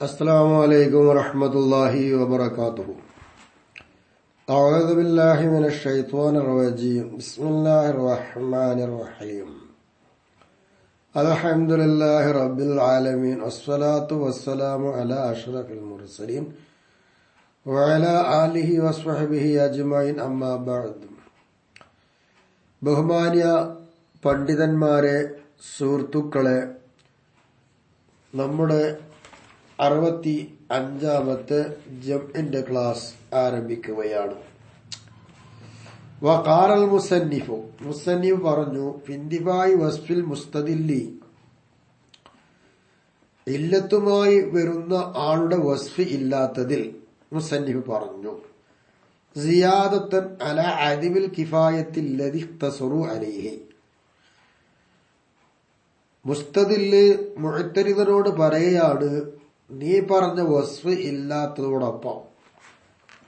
السلام عليكم ورحمة الله وبركاته. أعوذ بالله من الشيطان الرجيم. بسم الله الرحمن الرحيم. الحمد لله رب العالمين والصلاة والسلام على أشرف المرسلين وعلى آله وصحبه أجمعين أما بعد. ബഹുമാന്യ പണ്ഡിതന്മാരെ, സുഹൃത്തുക്കളെ, നമ്മുടെ 65ാമത്തെ ജംഇന്റെ ക്ലാസ് ആരംഭിക്കുകയാണ്. വഖാലൽ മുസന്നിഫ് പറഞ്ഞു, ഫിന്ദിഫായി വസ്ഫിൽ മുസ്തദില്ലി, ഇല്ലത്തുമായി വരുന്ന ആളുടെ വസ്ഫ് ഇല്ലാത്തതിൽ മുസന്നിഫ് പറഞ്ഞു, സിയാദത്തൻ അല അദിമിൽ കിഫായത്തിൽ ലദി ഇഖ്തസറു അലൈഹി. മുസ്തദില് മുഅ്തരിദനോട് പറയുകയാണ്, നീ പറഞ്ഞ വസ്ഫ് ഇല്ലാത്തതോടൊപ്പം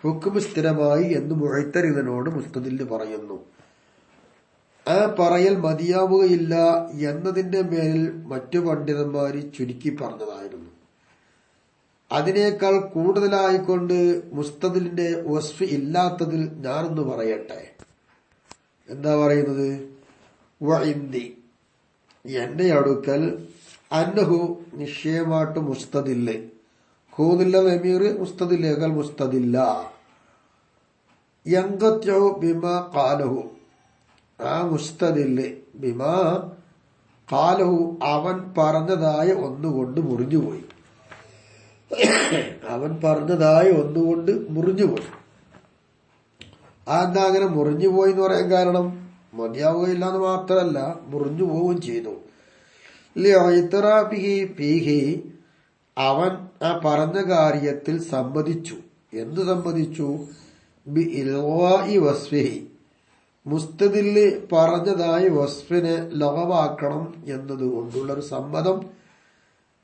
ഹുക്ം സ്ഥിരമായി എന്ന് മുഅ്തരിദനോട് മുസ്തദില് പറയുന്നു. ആ പറയൽ മതിയാവുകയില്ല എന്നതിന്റെ മേലിൽ മറ്റു പണ്ഡിതന്മാര് ചുരുക്കി പറഞ്ഞതായിരുന്നു. അതിനേക്കാൾ കൂടുതലായിക്കൊണ്ട് മുസ്തദിലിന്റെ വസ്ഫ് ഇല്ലാത്തതിൽ ഞാനൊന്ന് പറയട്ടെ. എന്താ പറയുന്നത്? വഇന്ദി, എന്റെ അടുക്കൽ, അന്നഹു, നിശ്ചയമായിട്ട് മുസ്തദില്ല്, ഖൂദില്ല നമീർ മുസ്തദില്ലേക്കാൾ മുസ്തദില്ല, യങ്കത്യോ ബിമാ ഖാലഹു, ആ മുസ്തദില്ല് ബിമാ ഖാലഹു, അവൻ പറഞ്ഞതായ ഒന്നുകൊണ്ട് മുറിഞ്ഞുപോയി. അവൻ പറഞ്ഞതായ ഒന്നുകൊണ്ട് മുറിഞ്ഞുപോയി. അതെന്താ അങ്ങനെ മുറിഞ്ഞുപോയി എന്ന് പറയാൻ കാരണം? മതിയാവുകയില്ല എന്ന് മാത്രമല്ല, മുറിഞ്ഞു പോവുകയും ചെയ്തു. അവൻ ആ പറഞ്ഞ കാര്യത്തിൽ സമ്മതിച്ചു. എന്തു സമ്മതിച്ചു? മുസ്തദില് പറഞ്ഞതായ വസ്ഫിനെ ലഗവാക്കണം എന്നതുകൊണ്ടുള്ളൊരു സമ്മതം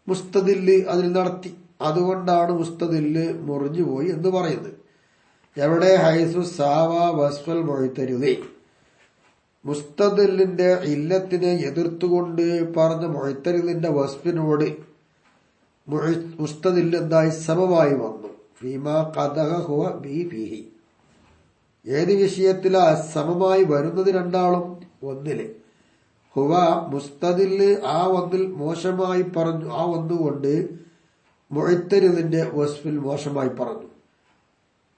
മുസ്തദില് അതിൽ നടത്തി. അതുകൊണ്ടാണ് മുസ്തദില് മുറിഞ്ഞുപോയി എന്ന് പറയുന്നത്. എവിടെ? ഹൈസു സാവ വസ്ഫൽ മുഅ്തരിദി, മുസ്തദിലിന്റെ ഇല്ലത്തിനെ എതിർത്തുകൊണ്ട് പറഞ്ഞ മുഅ്തരിദിന്റെ വസ്ഫിനോട് മുസ്തദിൽ എന്തായി സമമായി വന്നു. ഫീമാ ഖദഹ ഹുവ ബി ഫീഹി, ഏത് വിഷയത്തിലാ സമമായി വരുന്നത്? രണ്ടാളും ഒന്നില്. ഹുവ, മുസ്തദില് ആ ഒന്നിൽ മോശമായി പറഞ്ഞു, ആ ഒന്നുകൊണ്ട് മുഅ്തരിദിന്റെ വസ്ഫിൽ മോശമായി പറഞ്ഞു,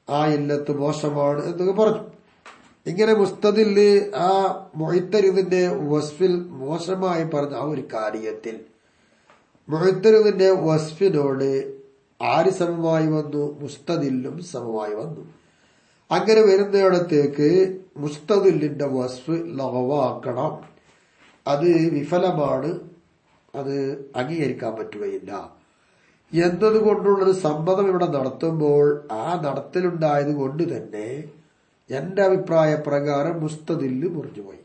ആ ഇല്ലത്ത് മോശമാണ് എന്നൊക്കെ പറഞ്ഞു. ഇങ്ങനെ മുസ്തദില് ആ മുഅ്തരിദിന്റെ വസ്ഫിൽ മോശമായി പറഞ്ഞ ആ ഒരു കാര്യത്തിൽ മുഅ്തരിദിന്റെ വസ്ഫിനോട് ആര് സമമായി വന്നു? മുസ്തദില്ലും സമമായി വന്നു. അങ്ങനെ വരുന്നിടത്തേക്ക് മുസ്തദിലിന്റെ വസ്ഫ് ലഗവാക്കണം. അത് വിഫലമാണ്, അത് അംഗീകരിക്കാൻ പറ്റുകയില്ല എന്നതുകൊണ്ടുള്ളൊരു സമ്മതം ഇവിടെ നടത്തുമ്പോൾ ആ നടത്തലുണ്ടായത് കൊണ്ട് തന്നെ എന്റെ അഭിപ്രായ പ്രകാരം മുസ്തദില് മുറിഞ്ഞുപോയി.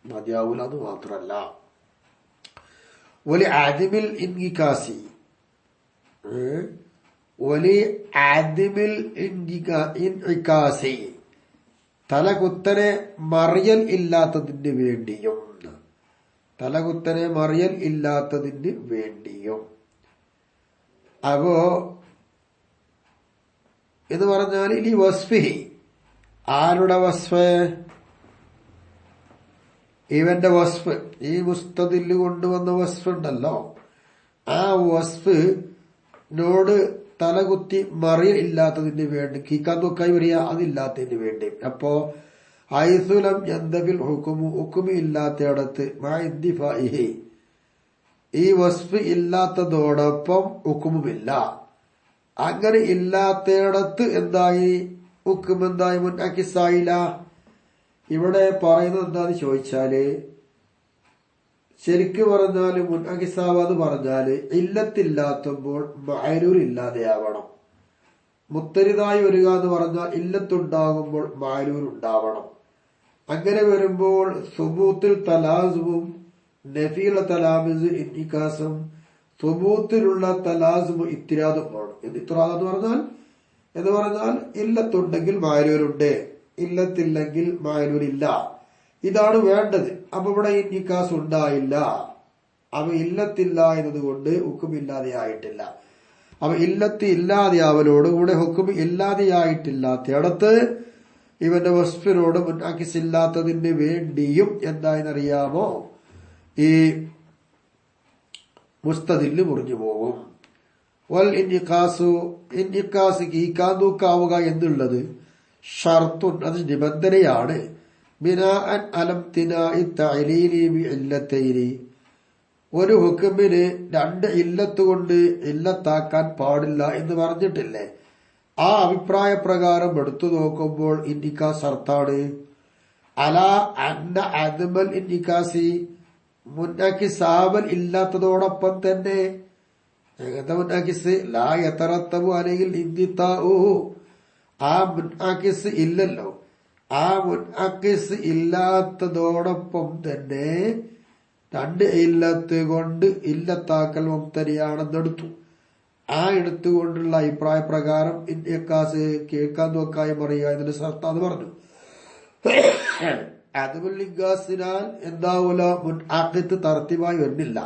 മതിയാവൂല അത് മാത്രല്ല, ഒലി ആദിമിൽ ഇൻകികാസി, ഒലി ആദിമിൽ ഇൻകികാസി, തലകുത്തനെ മറിയൽ ഇല്ലാത്തതിന് വേണ്ടിയും, തലകുത്തനെ മറിയൽ ഇല്ലാത്തതിന് വേണ്ടിയും. അപ്പോ എന്ന് പറഞ്ഞാൽ ഇനി വസ്ഫി, ആരുടെ വസ്ഫ്? ഇവന്റെ വസ്ഫ്, ഈ മുസ്തദില് കൊണ്ടുവന്ന വസ്ഫ് ഉണ്ടല്ലോ, ആ വസ്ഫിനോട് തലകുത്തി മറിയൽ ഇല്ലാത്തതിന് വേണ്ടി, കിക്കാന്തൊക്കായി വരിക, അതില്ലാത്തതിന് വേണ്ടി. അപ്പോ ഐസുലം യന്തഫിൽ ഹുക്കുമു, ഹുക്കുമു ഇല്ലാത്തയിടത്ത് മഅ്ഇന്തിഫാഇഹി, ഈ വസ്ഫ് ഇല്ലാത്തതോടൊപ്പം ഹുക്കുമുമില്ല. അങ്ങനെ ഇല്ലാത്തയിടത്ത് എന്തായി? ഹുക്കും എന്തായി? മുൻഅക്കിസായില്ല. ഇവിടെ പറയുന്നത് എന്താന്ന് ചോദിച്ചാല്, ശരിക്ക് പറഞ്ഞാല് മുൻഅക്കിസാവെന്ന് പറഞ്ഞാല് ഇല്ലത്തില്ലാത്തുമ്പോൾ മഅലൂൽ ഇല്ലാതെയാവണം. മുത്തരിദായി വരിക എന്ന് പറഞ്ഞാൽ ഇല്ലത്തുണ്ടാകുമ്പോൾ മഅലൂൽ ഉണ്ടാവണം. അങ്ങനെ വരുമ്പോൾ സുബൂത്തിൽ തലാസുമും നഫീല തലാമിസ് ഇൻഇകാസും, സുബൂത്തിലുള്ള തലാസുമ് ഇത്തിരാദുമാണ്. ഇത്തിറാദ് എന്ന് പറഞ്ഞാൽ ഇല്ലത്തുണ്ടെങ്കിൽ മഅലൂലുണ്ട്, ഇല്ലത്തില്ലെങ്കിൽ മഅലൂലില്ല. ഇതാണ് വേണ്ടത്. അപ്പൊ ഇവിടെ ഇൻഇകാസ് ഉണ്ടായില്ല, അവ ഇല്ലത്തില്ല എന്നതുകൊണ്ട് ഹുക്കുമില്ലാതെ ആയിട്ടില്ല. അപ്പൊ ഇല്ലത്ത് ഇല്ലാതെയാവലോടുകൂടെ ഹുക്കും ഇല്ലാതെയായിട്ടില്ലാത്തയിടത്ത് ഇവന്റെ വസ്ഫിനോട് മുന്നാക്കിസ് ഇല്ലാത്തതിന് വേണ്ടിയും എന്തായെന്നറിയാമോ ഈ മുസ്തദില് മുറിഞ്ഞു പോകും. വൽ ഇന്നിക്കാസ് കീക്കാന്തൂക്കാവുക എന്നുള്ളത് ഷർത്തുൻ, അത് നിബന്ധനയാണ്. ബിനാഅൻ അലംതിനാഇ തഅലീലി ബിഇല്ലത്തൈനി, ഒരു ഹുക്മിന് രണ്ട് ഇല്ലത്ത് കൊണ്ട് ഇല്ലത്താക്കാൻ പാടില്ല എന്ന് പറഞ്ഞിട്ടില്ലേ? ആ അഭിപ്രായ പ്രകാരം എടുത്തു നോക്കുമ്പോൾ ഇന്നിക്കാസ് ഷർത്താണ്. അലാ അന്ന അദ്മൽ ഇന്നിക്കാസി, മുന്നാക്കിസാവൽ ഇല്ലാത്തതോടൊപ്പം തന്നെ എങ്ങനത്തെ മുന്നാക്കിസ് ലാ യതറത്തബു അലൈഹിൽ ഇന്തിതാഉ, ആ മുന്നാക്കിസ് ഇല്ലല്ലോ. ആ മുന്നാക്കിസ് ഇല്ലാത്തതോടൊപ്പം തന്നെ രണ്ട് ഇല്ലത്ത് കൊണ്ട് ഇല്ലത്താക്കൽ മുംതനിയാണെന്നെടുത്തു. ആ എടുത്തുകൊണ്ടുള്ള അഭിപ്രായ പ്രകാരം ഇന്നിക്കാസ് കേൾക്കാൻ നോക്കായി പറയുക ഇതിന്റെ ഷർത്താന്ന് പറഞ്ഞു. അതുലിഗാസിനാൽ എന്താവൂല, മുൻആഖിത്ത് തർത്തീബായി വരുന്നില്ല.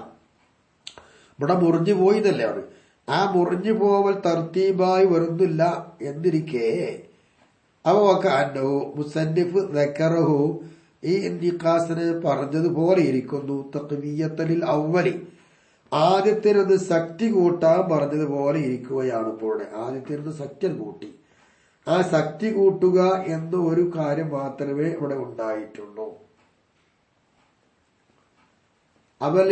ഇവിടെ മുറിഞ്ഞു പോയിന്നല്ലേ ആണ്. ആ മുറിഞ്ഞു പോവൽ തർത്തീബായി വരുന്നില്ല എന്നിരിക്കെ അവ മുസന്നിഫ് ദക്കറഹു, ഈ ഇന്നിഖാസിനെ പറഞ്ഞതുപോലെ ഇരിക്കുന്നു. തഖ്വിയത്തലിൽ അവലി, ആദ്യത്തിനൊന്ന് ശക്തി കൂട്ടാൻ പറഞ്ഞതുപോലെ ഇരിക്കുകയാണ്. ഇപ്പോൾ ആദ്യത്തിനൊന്ന് ശക്തി കൂട്ടി, ആ ശക്തി കൂട്ടുക എന്ന ഒരു കാര്യം മാത്രമേ ഇവിടെ ഉണ്ടായിട്ടുള്ളൂ. അവൽ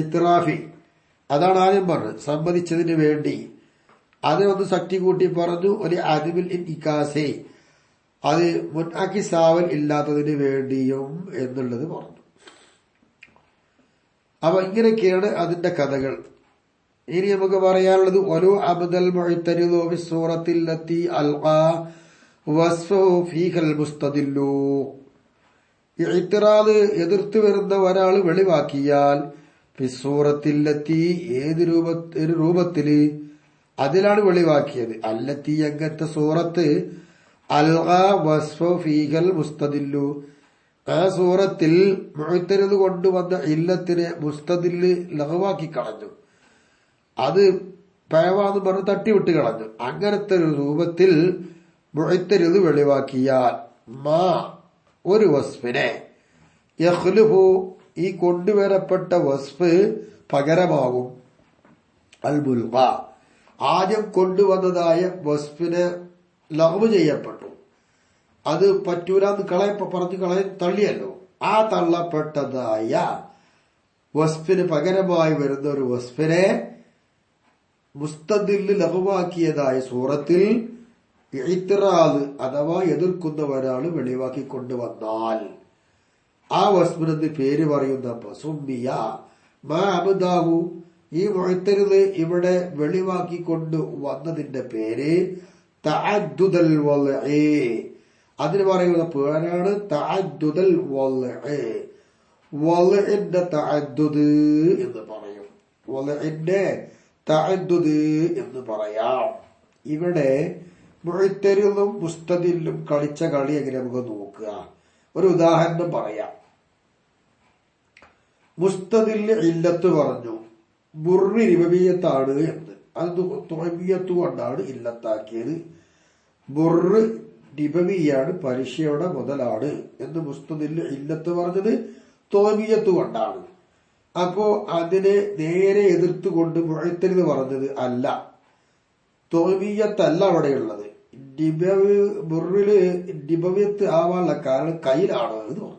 ഇത്തിറാഫി, അതാണ് ആദ്യം പറഞ്ഞത്, സമ്മതിച്ചതിന് വേണ്ടി. അതിനൊന്ന് ശക്തി കൂട്ടി പറഞ്ഞു. ഒരു അദ്മിൽ ഇന്നിക്കാസെ, അത് മുൻആക്കിസാവൽ ഇല്ലാത്തതിന് വേണ്ടിയും എന്നുള്ളത് പറഞ്ഞു. അപ്പൊ ഇങ്ങനെയൊക്കെയാണ് അതിന്റെ കഥകൾ. ഇനി നമുക്ക് പറയാനുള്ളത് ഒരു അബ്ദൽ മുഅ്തരിദു ഫി സൂറത്തില്ലത്തി അൽഖാ വസ്ഫഹു ഫീഹൽ മുസ്തദില്ലു, ഇഅ്തിറാദ് എതിർത്ത് വരുന്ന ഒരാൾ വെളിവാക്കിയാൽ ഫി സൂറത്തില്ലത്തി, ഏത് രൂപത്തില് അതിലാണ് വെളിവാക്കിയത്, അല്ലത്തി അങ്ങനത്തെ സൂറത്ത്, അൽഖാ വസ്ഫഹു ഫീഹൽ മുസ്തദില്ലു, ആ സൂറത്തിൽ മുഅ്തരിദ് കൊണ്ടുവന്ന ഇല്ലത്തിനെ മുസ്തദില് ലഘുവാക്കി കളഞ്ഞു, അത് പഴവാന്ന് പറഞ്ഞ് തട്ടിവിട്ട് കളഞ്ഞു. അങ്ങനത്തെ ഒരു രൂപത്തിൽ മുഅ്തരിദ് വെളിവാക്കിയാൽ മാ, ഒരു വസ്ഫിനെ, യഖ്ലുഹു, ഈ കൊണ്ടുവരപ്പെട്ട വസ്ഫ് പകരമാകും, അൽ മുൽഖ, ആദ്യം കൊണ്ടുവന്നതായ വസ്ഫിനെ ലഗ്വ് ചെയ്യപ്പെട്ടു, അത് പറ്റൂലെന്ന് പറഞ്ഞ് തള്ളിയല്ലോ. ആ തള്ളപ്പെട്ടതായ വസ്ഫിന് പകരമായി വരുന്ന ഒരു വസ്ഫിനെ മുസ്തദില് ലഘുവാക്കിയതായ സൂറത്തിൽ ഇഅ്തിറാദ് അഥവാ എതിർക്കുന്ന ഒരാൾ വെളിവാക്കി കൊണ്ടുവന്നാൽ ആ വസ്ഫിനെന്ന് പേര് പറയുന്ന സുമ്മിയ മാ അബ്ദാഹു, ഈ മുഅ്തരിദ് ഇവിടെ വെളിവാക്കി കൊണ്ട് വന്നതിന്റെ പേര് തഅദ്ദുദൽ വൽഇ, അതിന് പറയുന്ന പേരാണ് തഅദ്ദുദൽ വൽഇ. വൽഇന്റെ തഅദ്ദുദ് എന്ന് പറയും, വൽഇന്റെ തഅദ്ദുദ് എന്ന് പറയാം. ഇവിടെ മുഅ്തരിദും മുസ്തദിലും കളിച്ച കളി എങ്ങനെ നമുക്ക് നോക്കുക. ഒരു ഉദാഹരണം പറയാം. മുസ്തദില് ഇല്ലത്ത് പറഞ്ഞു, ബുർറി റിബബിയത്താണ് എന്ന്, അത് തുഅബിയത്ത് കൊണ്ടാണ് ഇല്ലത്താക്കിയത്. ബുർറ് റിബവിയാണ്, പലിശയുടെ മുതലാണ് എന്ന് മുസ്തദില് ഇല്ലത്ത് പറഞ്ഞത് തുഅബിയത്ത് കൊണ്ടാണ്. അപ്പോ അതിനെ നേരെ എതിർത്തുകൊണ്ട് മുഅ്തരിദ് പറഞ്ഞത് അല്ല, തുഅബിയത്തല്ല അവിടെയുള്ളത്, ബുർറില് ഡിബവിയത്ത് ആവാനുള്ള കാരണം കയ്യിലാണ് എന്ന് പറഞ്ഞു.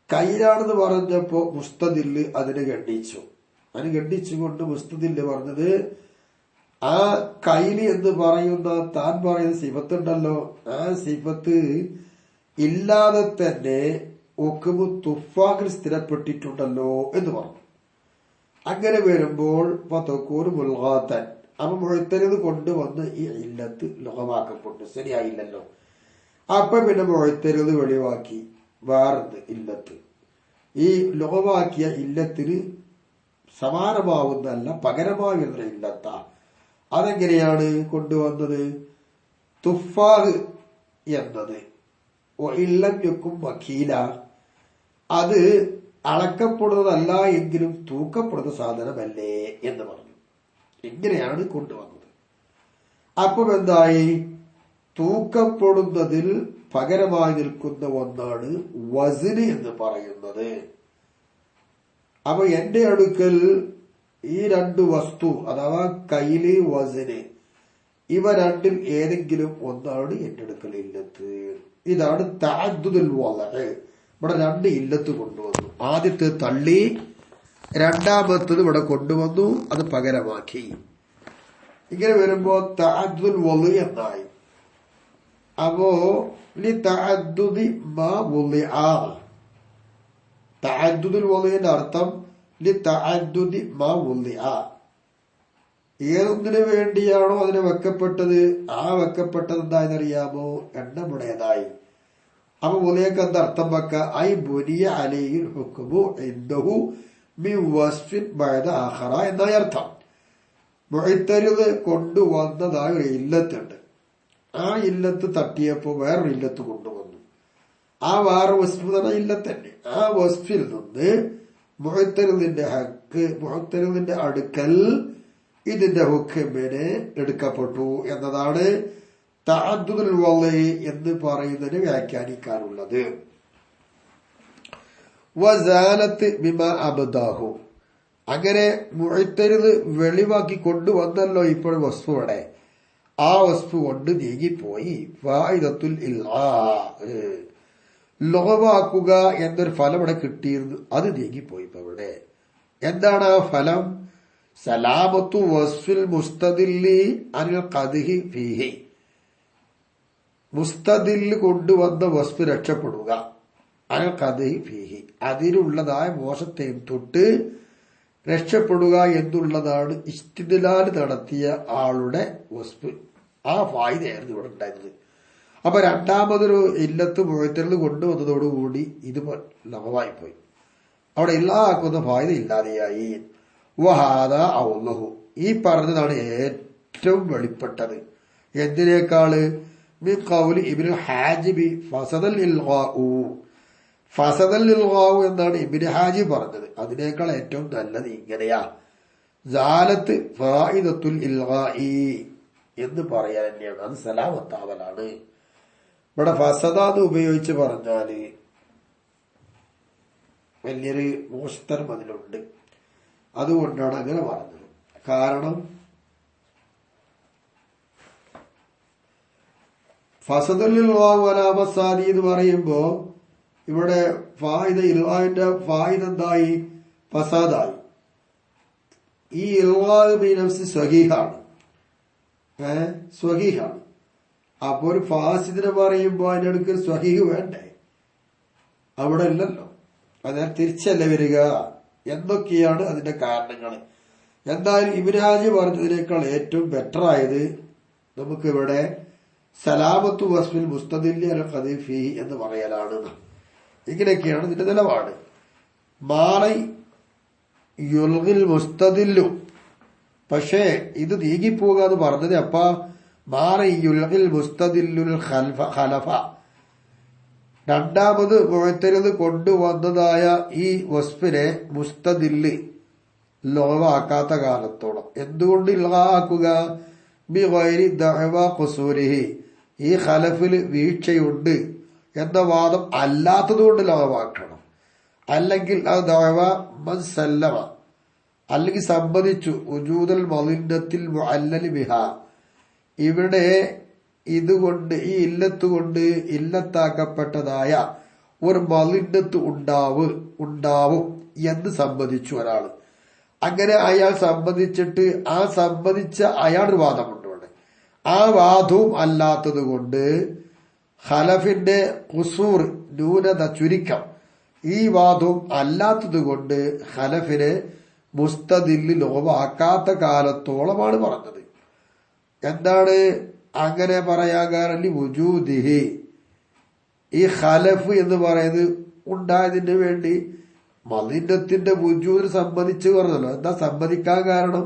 കയ്യിലാണെന്ന് പറഞ്ഞപ്പോ മുസ്തദില് അതിനെ ഖണ്ഡിച്ചു. അതിന് ഖണ്ഡിച്ചുകൊണ്ട് മുസ്തദില് പറഞ്ഞത് ആ കൈലി എന്ന് പറയുന്ന താൻ പറയുന്ന സിഫത്തുണ്ടല്ലോ, ആ സിഫത്ത് ഇല്ലാതെ തന്നെ ഒക്കുമു തുഫാഖിൽ സ്ഥിരപ്പെട്ടിട്ടുണ്ടല്ലോ എന്ന് പറഞ്ഞു. അങ്ങനെ വരുമ്പോൾ ഫതകൂനു മുൽഗാത്തൻ, അപ്പൊ മുഅ്തരിദ് കൊണ്ടുവന്ന് ഈ ഇല്ലത്ത് ലഘുവാക്കപ്പെട്ടു, ശരിയായില്ലല്ലോ. അപ്പൊ പിന്നെ മുഅ്തരിദ് വെളിവാക്കി വേറെന്ത് ഇല്ലത്ത്, ഈ ലഘുവാക്കിയ ഇല്ലത്തിന് സമാനമാവുന്നതല്ല, പകരമായി വരുന്ന ഇല്ലത്ത. അതെങ്ങനെയാണ് കൊണ്ടുവന്നത്? തുഫാഹ് എന്നത് ഇല്ലക്കും വക്കീല, അത് അളക്കപ്പെടുന്നതല്ല എങ്കിലും തൂക്കപ്പെടുന്ന സാധനമല്ലേ എന്ന് പറഞ്ഞു. ഇങ്ങനെയാണ് കൊണ്ടുവന്നത്. അപ്പം എന്തായി? തൂക്കപ്പെടുന്നതിൽ പകരമായി നിൽക്കുന്ന ഒന്നാണ് വസ്ന് എന്ന് പറയുന്നത്. അപ്പൊ എന്റെ അടുക്കൽ ഈ രണ്ട് വസ്തു അഥവാ കൈല് വസ്ന് ഇവ രണ്ടിൽ ഏതെങ്കിലും ഒന്നാണ് എന്റെ അടുക്കൽ ഇല്ലത്ത്. ഇതാണ് തഅദ്ദുദുൽ വളഅ്. ഇവിടെ രണ്ട് ഇല്ലത്ത് കൊണ്ടുവന്നു. ആദ്യത്തെ തള്ളി, രണ്ടാമത്തത് ഇവിടെ കൊണ്ടുവന്നു, അത് പകരമാക്കി. ഇങ്ങനെ വരുമ്പോ തഅദ്ദുദുൽ വളഅ് എന്നായി. അപ്പോ ലിതഅദ്ദുദി മാ വുളിഅ, തഅദ്ദുദുൽ വളഇന്റെ അർത്ഥം ലിതഅദ്ദുദി മാ വുളിഅ, ഏതൊന്നിനു വേണ്ടിയാണോ അതിനെ വെക്കപ്പെട്ടത് ആ വെക്കപ്പെട്ടത് എന്തായെന്നറിയാമോ? എണ്ണമുടേതായി. അപ്പൊ മുലയൊക്കെ എന്താ അർത്ഥം വെക്ക? ഐ ബുനിയ അലൈഹിൽ ഹുക്മു ഇൻദഹു മിൻ വസ്ഫിൻ ബഅദ ആഖറ എന്നായി അർത്ഥം. മുഅ്തരിദ് കൊണ്ടുവന്നതായ ഒരു ഇല്ലത്തുണ്ട്. ആ ഇല്ലത്ത് തട്ടിയപ്പോ വേറൊരു ഇല്ലത്ത് കൊണ്ടുവന്നു. ആ വേറെ വസ്ഫ് തന്നെ ഇല്ലത്ത് തന്നെ. ആ വസ്ഫിൽ നിന്ന് മുഅ്തരിദിന്റെ അടുക്കൽ ഇതിന്റെ ഹുക്മിനെ എടുക്കപ്പെട്ടു എന്നതാണ് തഅദ്ദുദുൽ വളഇ എന്ന് പറയുന്നതിന് വ്യാഖ്യാനിക്കാനുള്ളത്. വസാലത്ത് ബിമാ അബ്ദാഹു, അങ്ങനെ മുഅ്തരിദ് വെളിവാക്കി കൊണ്ടുവന്നല്ലോ ഇപ്പോൾ വസ്തുവിടെ, ആ വസ്തു കൊണ്ട് നീങ്ങിപ്പോയി. ഫായിദത്തുൽ ഇൽആ, ലൊഗവാക്കുക എന്നൊരു ഫലം ഇവിടെ കിട്ടിയിരുന്നു, അത് നീങ്ങിപ്പോയി. ഇപ്പൊ ഇവിടെ എന്താണ് ആ ഫലം? സലാമത്തു വസ്ഫിൽ മുസ്തദില്ലി അനിൽ ഖദ്ഹി ഫീഹി, മുസ്തദില് കൊണ്ടുവന്ന വസ്തു രക്ഷപ്പെടുക, അനിൽ ഖദ്ഹി ഫീഹി, അതിലുള്ളതായ മോശത്തെയും തൊട്ട് രക്ഷപ്പെടുക എന്നുള്ളതാണ് ഇസ്തിദ്ലാൽ നടത്തിയ ആളുടെ വസ്തു. ആ ഫായിദയായിരുന്നു ഇവിടെ ഉണ്ടായിരുന്നത്. അപ്പൊ രണ്ടാമതൊരു ഇല്ലത്ത് മുഅ്തരിദ് കൊണ്ടുവന്നതോടുകൂടി ഇത് ലഘവായിപ്പോയി. അവിടെ ഇല്ലാക്കുന്ന ഫായിദ ഇല്ലാതെയായി. വഹാദ ഔലഹു, ഈ പറഞ്ഞതാണ് ഏറ്റവും വെളിപ്പെട്ടത്. എന്തിനേക്കാള്? മിൻ ഖൗലി ഇബ്നുൽ ഹാജിബി ഫസദൽ ഇൽഗാഉ, ഫസദൽ ഇൽഗാഉ എന്നാണ് ഇബ്നു ഹാജിബ് പറഞ്ഞത്. അതിനേക്കാൾ ഏറ്റവും നല്ലത് ഇങ്ങനെയാ, സാലത്ത് ഫായിദത്തുൽ ഇൽഗാഇ എന്ന് പറയാൻ തന്നെയാണ്. അത് സലാമത്താവലാണ്. ഇവിടെ ഫസദാന്ന് ഉപയോഗിച്ച് പറഞ്ഞാല് വലിയൊരു മോശത്തരം അതിലുണ്ട്. അതുകൊണ്ടാണ് അങ്ങനെ പറഞ്ഞത്. കാരണം ഫസദുൽ വലാമസാദി എന്ന് പറയുമ്പോ ഇവിടെ ഫായിദ ഇൽവാന്റെ ഫായിദ എന്തായി? ഫസാദായി. ഈ ഇൽവാഹ് ബിനഫ്സി സ്വഹീഹാണ്, സ്വഹീഹാണ്. അപ്പൊ ഒരു ഫാസിദിനെ പറയുമ്പോ അതിന്റെ അടുക്ക് സ്വഹീഹ് വേണ്ടേ? അവിടെ ഇല്ലല്ലോ. അതിനാൽ തിരിച്ചല്ലേ വരിക. എന്തൊക്കെയാണ് അതിന്റെ കാരണങ്ങൾ? എന്തായാലും ഇബ്നു ഹാജി പറഞ്ഞതിനേക്കാൾ ഏറ്റവും ബെറ്റർ ആയത് നമുക്കിവിടെ സലാമത്തു വസ്ഫിൽ മുസ്തദില്ലി അൽ ഖദ്ഹി ഫീഹി എന്ന് പറയലാണ്. ഇങ്ങനെയൊക്കെയാണ് ഇതിന്റെ നിലപാട്. മാറി യുൽഗിൽ മുസ്തദില്ലു, പക്ഷേ ഇത് നീങ്ങിപ്പോവുക എന്ന് പറഞ്ഞത് അപ്പ മാറി യുൽഗിൽ മുസ്തദില്ലുൽ ഖലഫ, രണ്ടാമത് മുഅ്തരിദ് കൊണ്ടുവന്നതായ ഈ വസ്ഫിനെ മുസ്തദില്ല് ലോവാക്കാത്ത കാലത്തോളം. എന്തുകൊണ്ട് ഇൽഗാക്കുക? ബിഗൈരി ദഅവ ഖുസൂരിഹി, ഈ ഖലഫില് വീഴ്ചയുണ്ട് എന്ന വാദം അല്ലാത്തതുകൊണ്ട് ലോവാക്കണം. അല്ലെങ്കിൽ അത് ദഅവ മൻ സല്ലമ, അല്ലെങ്കിൽ സമ്മതിച്ചു ഉജൂദൽ മളിന്നത്തിൽ മുഅല്ലൽ ബിഹാ, ഇവിടെ ഇതുകൊണ്ട് ഈ ഇല്ലത്ത് കൊണ്ട് ഇല്ലത്താക്കപ്പെട്ടതായ ഒരു മളിന്നത്ത് ഉണ്ടാവും എന്ന് സമ്മതിച്ചു ഒരാള്. അങ്ങനെ അയാൾ സമ്മതിച്ചിട്ട് ആ സമ്മതിച്ച അയാളൊരു വാദമുണ്ട് ഇവിടെ. ആ വാദവും അല്ലാത്തത് കൊണ്ട് ഖലഫിന്റെ ഖുസൂർ, ന്യൂനത, ചുരുക്കം, ഈ വാദവും അല്ലാത്തത് കൊണ്ട് ഖലഫിനെ മുസ്തദില്ല് ലോവാക്കാത്ത കാലത്തോളമാണ് പറഞ്ഞത്. എന്താണ് അങ്ങനെ പറയാൻ കാരണം? വുജൂദിഹി, ഈ ഖലഫ് എന്ന് പറയുന്നത് ഉണ്ടായതിന് വേണ്ടി മളിന്നത്തിന്റെ വുജൂദിന് സമ്മതിച്ച് പറഞ്ഞല്ലോ. എന്താ സമ്മതിക്കാൻ കാരണം?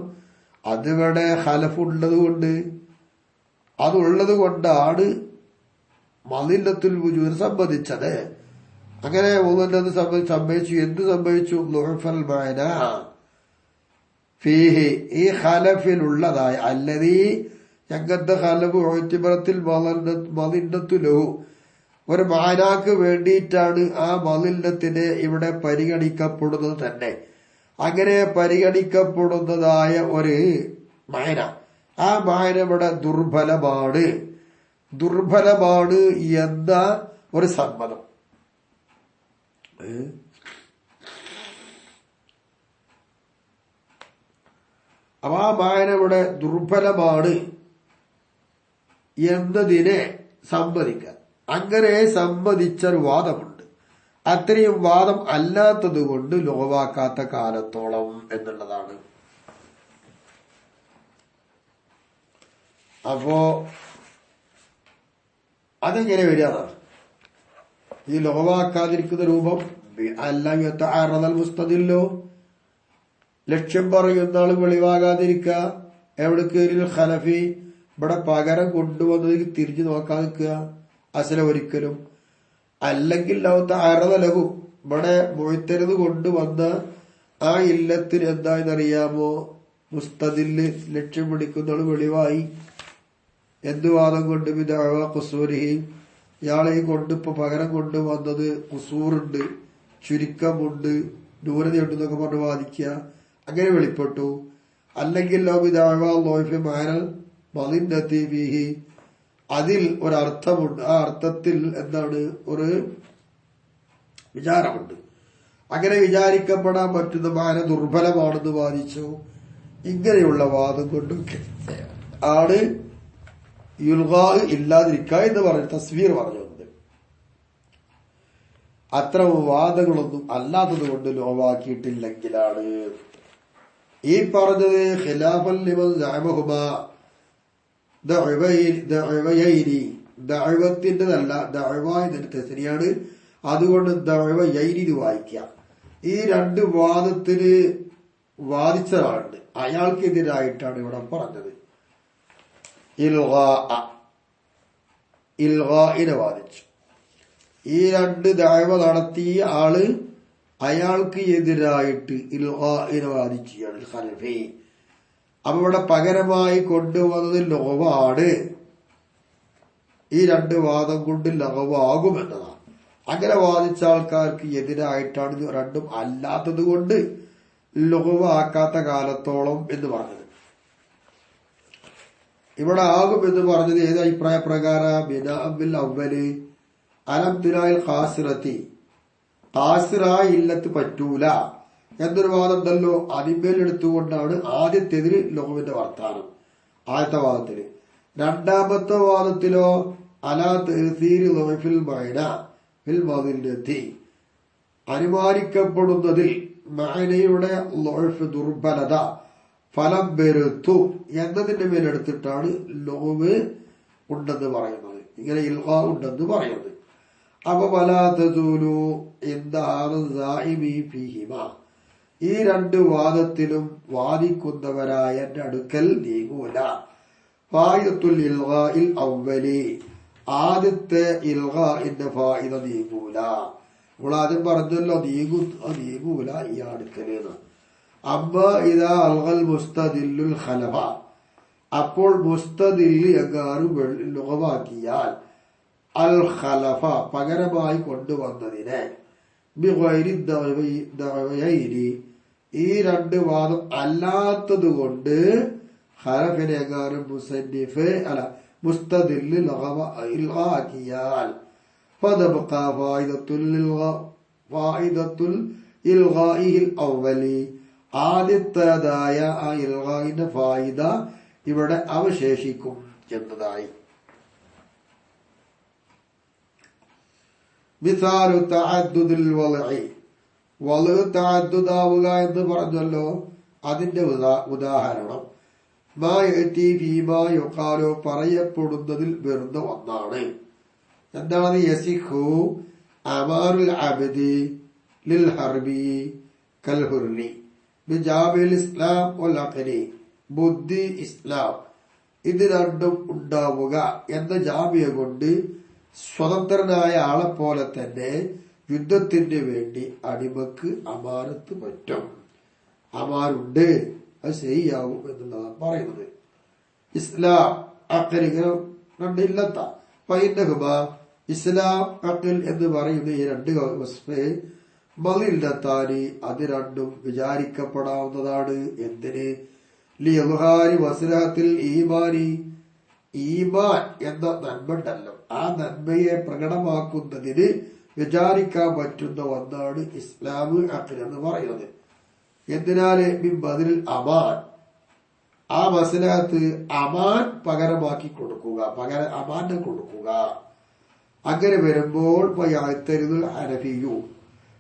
അതിവിടെ ഖലഫ് ഉള്ളത് കൊണ്ട്, അതുള്ളത് കൊണ്ടാണ് മളിന്നത്തുൽ വുജൂദിന് സമ്മതിച്ചത്. അങ്ങനെ സംഭവിച്ചു. എന്ത് സംഭവിച്ചു? ളുഅഫൽ മഅന, ഫീഹി ഈ ഖലഫിലുള്ളതായ അല്ലതീ ഞങ്ങത്തെ ഖലഫ് ഒഴിത്തിബറത്തിൽ മലിന്നത്തുലോ ഒരു മാനാക്ക് വേണ്ടിയിട്ടാണ് ആ മലിന്നത്തിനെ ഇവിടെ പരിഗണിക്കപ്പെടുന്നത് തന്നെ. അങ്ങനെ പരിഗണിക്കപ്പെടുന്നതായ ഒരു മാന, ആ മാന ഇവിടെ ദുർബലമാണ് എന്ന ഒരു സമ്മതം. അപ്പൊ ആ മാന ഇവിടെ ദുർബലമാണ് എന്നതിനെ സമ്മതിക്കാൻ, അങ്ങനെ സമ്മതിച്ചൊരു വാദമുണ്ട്. അത്രയും വാദം അല്ലാത്തത് കൊണ്ട് ലോവാക്കാത്ത കാലത്തോളം എന്നുള്ളതാണ്. അപ്പോ അതെങ്ങനെ വരികയാണ്? ഈ ലോവാക്കാതിരിക്കുന്ന രൂപം അല്ലാൽ മുസ്തദില്ലോ, ലക്ഷ്യം പറയുന്ന ആള് വെളിവാകാതിരിക്കുക. എവിടേക്ക് ഖലഫി ഇവിടെ പകരം കൊണ്ടുവന്നത് തിരിഞ്ഞു നോക്കാതിരിക്കുക അസല ഒരിക്കലും. അല്ലെങ്കിൽ ലഹു ഇവിടെ മൊയ്ത്തരുത് കൊണ്ടുവന്ന ആ ഇല്ലത്തിന് എന്തായെന്നറിയാമോ? മുസ്തദില് ലക്ഷ്യം പിടിക്കുന്ന ആള് വെളിവായി. എന്ത് വാദം കൊണ്ട്? ബിദഅവ ഖുസൂരിഹി, ഇയാളെ കൊണ്ടിപ്പോ പകരം കൊണ്ടുവന്നത് ഖുസൂറുണ്ട്, ചുരുക്കമുണ്ട്, ന്യൂനതയുണ്ടെന്നൊക്കെ പറഞ്ഞ് വാദിക്കുക. അങ്ങനെ വെളിപ്പെട്ടു. അല്ലെങ്കിൽ അതിൽ ഒരർത്ഥമുണ്ട്, ആ അർത്ഥത്തിൽ എന്താണ് ഒരു വിചാരമുണ്ട്. അങ്ങനെ വിചാരിക്കപ്പെടാൻ പറ്റുന്ന മാന ദുർബലമാണെന്ന് വാദിച്ചു. ഇങ്ങനെയുള്ള വാദം കൊണ്ടൊക്കെ ആണ് യുൽഗാ ഇല്ലാതിരിക്കുക എന്ന് പറഞ്ഞു തസ്വീർ പറഞ്ഞത്. അത്തരം വാദങ്ങളൊന്നും അല്ലാത്തത് കൊണ്ട് ലോവാക്കിയിട്ടില്ലെങ്കിലാണ് ഈ പറഞ്ഞത് ഖിലാഫൻ ലിമൻ സഅമഹുമ ദഅവത്തിൻ്റെതല്ല, ദഅവ എന്നതിന്റെ തസ്നിയാണ്. അതുകൊണ്ട് ദഅവയൈനി ഇത് വായിക്കാം. ഈ രണ്ട് വാദത്തിന് വാദിച്ച ആളുണ്ട്, അയാൾക്കെതിരായിട്ടാണ് ഇവിടെ പറഞ്ഞത്. ഇൽഗാഇനെ വാദിച്ചു. ഈ രണ്ട് ദഅവ നടത്തിയ ആള് അയാൾക്ക് എതിരായിട്ട് ഇൽഗാഇനെ വാദിക്കുകയാണ് ഖലഫി. അപ്പൊ ഇവിടെ പകരമായി കൊണ്ടുവന്നത് ലഗവാണ്. ഈ രണ്ട് വാദം കൊണ്ട് ലഗവാകുമെന്നതാണ്. അങ്ങനെ വാദിച്ച ആൾക്കാർക്ക് എതിരായിട്ടാണ് ഇത് രണ്ടും അല്ലാത്തത് കൊണ്ട് ലഗവാക്കാത്ത കാലത്തോളം എന്ന് പറഞ്ഞത്. ഇവിടെ ആകുമെന്ന് പറഞ്ഞത് ഏത് അഭിപ്രായ പ്രകാരം? ബിനാഅൽ അവ്വല് അലംതിനായിൽ ഖാസിറത്തി, ഖാസിറായ ഇല്ലത്ത് പറ്റൂല എന്നൊരു വാദം ഉണ്ടല്ലോ, അതിന്മേലെടുത്തുകൊണ്ടാണ് ആദ്യത്തേതിൽ ലഹുവിന്റെ വർത്താനം, ആദ്യത്തെ വാദത്തില്. രണ്ടാമത്തെ വാദത്തിലോ അലാ തഅ്സീരി ലഹഫിൽ മഅന ഫിൽ മദില്ലത്തി, അനുമാനിക്കപ്പെടുന്നതിൽ മഅനയുടെ ലഹഫ് ദുർബലത ഫലം വരുത്തു എന്നതിന്റെ മേലെടുത്തിട്ടാണ് ലഹവ് ഉണ്ടെന്ന് പറയുന്നത്, ഇങ്ങനെ ഇൽഗാ ഉണ്ടെന്ന് പറയുന്നത്. അപ്പൊ വലാ തസൂലു ഈ രണ്ട് വാദത്തിലും വാദിക്കുന്നവരായ എന്റെ അടുക്കൽ നീങ്ങൂല. ഫായിദത്തുൽ ഇൽഗാഇൽ അവ്വലി, ആദ്യത്തെ ഇൽഗാഇന്റെ ഫായിദ നീങ്ങൂല. നമ്മൾ ആദ്യം പറഞ്ഞല്ലോ നീങ്ങൂല ഈ അടുക്കലെന്ന്. അമ്മ ഇതാ അൽഗൽ മുസ്തദില്ലുൽ ഖലഫ, അപ്പോൾ മുസ്തദില്ല് എങ്ങാനും ലഗവാക്കിയാൽ അൽ ഖലഫ പകരമായി കൊണ്ടുവന്നതിനെ ബിഗൈരി ദഅവയൈനി, ഈ രണ്ട് വാദം അല്ലാത്തത് കൊണ്ട് ഖലഫിനെ എങ്ങാനും മുസ്തദില്ല് ഇൽഗാക്കിയാൽ ഫതബ്ഖാ ഫായിദത്തുൽ ഇൽഗാഇൽ അവ്വലി, ആദ്യത്തേതായ ആ ഇൽഗാഇന്റെ ഫായിദ ഇവിടെ അവശേഷിക്കും എന്നതായി. മിസാലു തഅദ്ദുദിൽ വളഇ, വള തഅദ്ദുദാവുക എന്ന് പറഞ്ഞല്ലോ, അതിന്റെ ഉദാഹരണം മാ യഅതി ഫീമാ യുഖാലു, പറയപ്പെടുന്നതിൽ വരുന്ന ഒന്നാണ്. എന്താണ്? യസിഖു അമാറുൽ അബ്ദി ലിൽ ഹർബി കൽ ഹുർരി ബിജാബിൽ ഇസ്ലാം വൽ അഖലി, ബുദ്ധി ഇസ്ലാം ഇത് രണ്ടും ഉണ്ടാവുക എന്ന ജാമ്യ കൊണ്ട് സ്വതന്ത്രനായ ആളെ പോലെ തന്നെ യുദ്ധത്തിന് വേണ്ടി അടിമക്ക് അമാനത്ത് പറ്റും, അമാനുണ്ട് അത് ശരിയാവും എന്നുള്ളതാണ് പറയുന്നത്. ഇസ്ലാം അഖൽ ഇങ്ങനെ രണ്ടില്ലത്ത പൈനഹുബ ഇസ്ലാം അഖൽ എന്ന് പറയുന്ന ഈ രണ്ട് വസ്ഫെ മലില്ലത്താനി അത് രണ്ടും വിചാരിക്കപ്പെടാവുന്നതാണ്. എന്തിന്? ലിയൽഹാരി വസ്ലഹത്തിൽ ഈമാനി ഈമാൻ എന്ന നന്മ ഉണ്ടല്ലോ, ആ നന്മയെ പ്രകടമാക്കുന്നതിന് വിചാരിക്കാൻ പറ്റുന്ന ഒന്നാണ് ഇസ്ലാം അഖൽ എന്ന് പറയുന്നത്. എന്തിനാല് ബദിൽ അമാൻ, ആ മസ്ലഹത്ത് അമാൻ പകരമാക്കി കൊടുക്കുക, അമാനെ കൊടുക്കുക. അങ്ങനെ വരുമ്പോൾ ഹനഫിയു,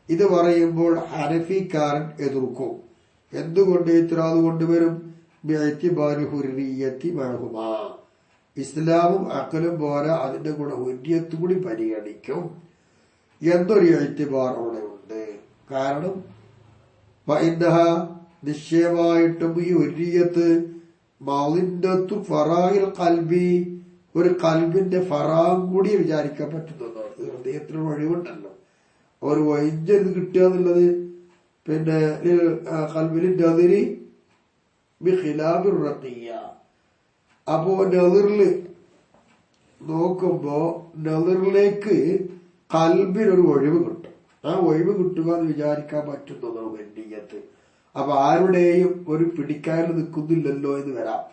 ഇത് പറയുമ്പോൾ ഹനഫിക്കാരൻ എതിർക്കും. എന്തുകൊണ്ട് ഇത്രാത് കൊണ്ടുവരും? ഇസ്ലാമും അഖലും പോലെ അതിന്റെ കൂടെ ഹുര്യത്ത് കൂടി പരിഗണിക്കും എന്നൊരു എഴുത്തിബാർ അവിടെ ഉണ്ട്. കാരണം നിശ്ചയമായിട്ടും ഈ ഹുര്യത്ത് മൗലിന്റത്തു ഫറായിൽ കൽബി, ഒരു കൽബിന്റെ ഫറാം കൂടി വിചാരിക്കാൻ പറ്റുന്നതാണ്. ഹൃദയത്തിന് ഒഴിവുണ്ടല്ലോ, ഒരു വൈദ്യത് കിട്ടുക എന്നുള്ളത്. പിന്നെ കൽബിലിന്റെ അതിരി ബിഖിലാബിർ, അപ്പോ നെതിറില് നോക്കുമ്പോ നെതിറിലേക്ക് കൽബിനൊരു ഒഴിവ് കിട്ടും. ആ ഒഴിവ് കിട്ടുക എന്ന് വിചാരിക്കാൻ പറ്റുന്നതാണ് വെന്നിയത്ത്. അപ്പൊ ആരുടെയും ഒരു പിടിക്കാരിൽ നിൽക്കുന്നില്ലല്ലോ എന്ന് വരാം.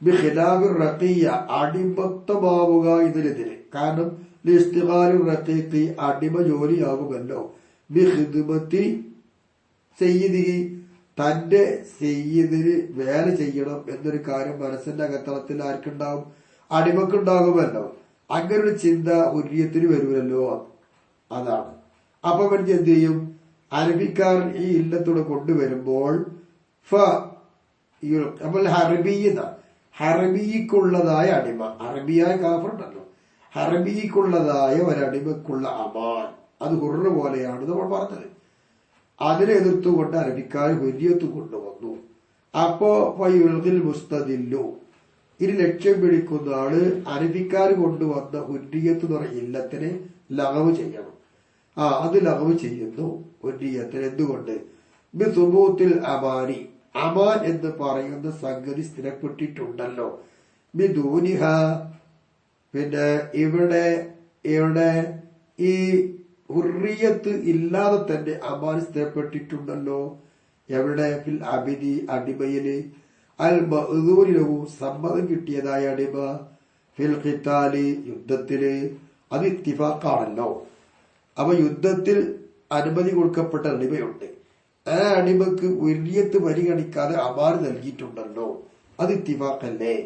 ബിഖിലാബിർ റഖിയ, അടിമത്തമാവുക ഇതിനെതിരെ. കാരണം റഖീഖി അടിമ ജോലിയാകുമല്ലോ. ബിഖിദ്മത്തി സയ്യിദി, തന്റെ സയ്യിദിന് വേല ചെയ്യണം എന്നൊരു കാര്യം മനസ്സിന്റെ അകത്തളത്തിൽ ആർക്കുണ്ടാവും? അടിമക്കുണ്ടാകുമല്ലോ. അങ്ങനെ ഒരു ചിന്ത ഹുര്യത്തിന് വരുമല്ലോ, അതാണ്. അപ്പൊ എനിക്ക് എന്ത് ചെയ്യും? അറബിക്കാരൻ ഈ ഇല്ലത്തോടെ കൊണ്ടുവരുമ്പോൾ അപ്പോൾ ഹറബിക്കുള്ളതായ അടിമ, അറബിയായ കാഫറുണ്ടല്ലോ, ഹറബിക്കുള്ളതായ ഒരടിമക്കുള്ള അമാൻ, അത് ഹുറ പോലെയാണ് നമ്മൾ പറഞ്ഞത്. അതിനെ എതിർത്തുകൊണ്ട് അറബിക്കാർ ഹുര്യത്ത് കൊണ്ടുവന്നു. അപ്പോ മുസ്തദില്ലു, ഇനി ലക്ഷ്യം പിടിക്കുന്ന ആള് അറബിക്കാർ കൊണ്ടുവന്ന ഹുര്യത്ത് എന്ന് പറഞ്ഞ ഇല്ലത്തിനെ ലഗവ് ചെയ്യണം. അത് ലഗവ് ചെയ്യുന്നു ഹുര്യത്തിന്. എന്തുകൊണ്ട്? ബിസുബൂത്തിൽ അമാനി, അമാൻ എന്ന് പറയുന്ന സംഗതി സ്ഥിരപ്പെട്ടിട്ടുണ്ടല്ലോ. ബിദൂനിഹ, പിന്നെ ഇവിടെ ഈ ഹുറിയത്ത് ഇല്ലാതെ തന്നെ അമാൻ സ്ഥിരപ്പെട്ടിട്ടുണ്ടല്ലോ. എവിടെ? ഫിൽ അബിദി, അടിമയില്. അൽ മഅ്ദൂനിലഹു, സമ്മതം കിട്ടിയതായ അടിമ. ഫിൽ ഖിതാലി, യുദ്ധത്തില്. അത് ഇത്തിഫാഖാണല്ലോ. അപ്പൊ യുദ്ധത്തിൽ അനുമതി കൊടുക്കപ്പെട്ട അടിമയുണ്ട്, ആ അടിമക്ക് ഹുര്യത്ത് പരിഗണിക്കാതെ അമാൻ നൽകിയിട്ടുണ്ടല്ലോ, അത് ഇത്തിഫാഖല്ലേ.